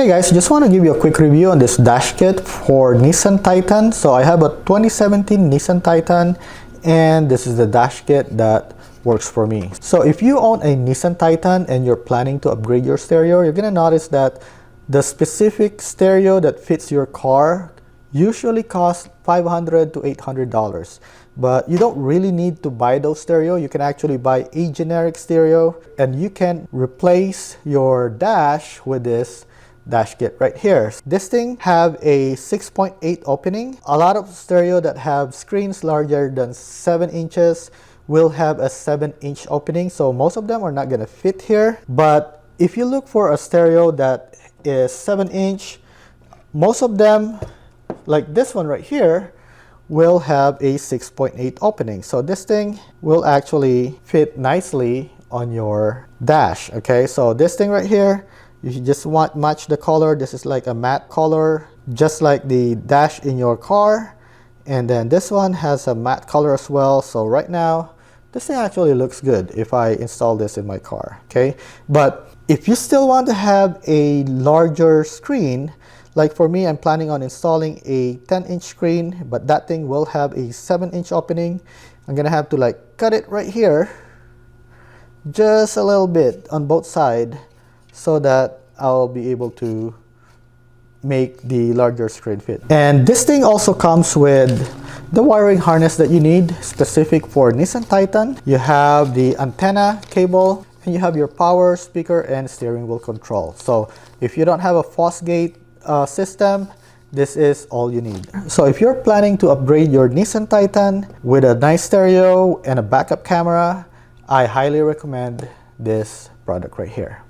Hey guys, just want to give you a quick review on this dash kit for Nissan Titan. So I have a 2017 Nissan Titan and this is the dash kit that works for me. So if you own a Nissan Titan and you're planning to upgrade your stereo, you're going to notice that the specific stereo that fits your car usually costs $500 to $800. But you don't really need to buy those stereo. You can actually buy a generic stereo and you can replace your dash with this dash kit right here. This thing have a 6.8 opening. A lot of stereo that have screens larger than 7 inches will have a 7-inch opening, so most of them are not gonna fit here. But if you look for a stereo that is 7-inch, most of them, like this one right here, will have a 6.8 opening. So this thing will actually fit nicely on your dash. Okay, so this thing right here, you just want match the color. This is like a matte color, just like the dash in your car. And then this one has a matte color as well. So right now, this thing actually looks good if I install this in my car. Okay, but if you still want to have a larger screen, like for me, I'm planning on installing a 10-inch screen, but that thing will have a 7-inch opening. I'm gonna have to like cut it right here, just a little bit on both sides, so that I'll be able to make the larger screen fit. And this thing also comes with the wiring harness that you need specific for Nissan Titan. You have the antenna cable and you have your power, speaker, and steering wheel control. So if you don't have a Fosgate system, this is all you need. So if you're planning to upgrade your Nissan Titan with a nice stereo and a backup camera, I highly recommend this product right here.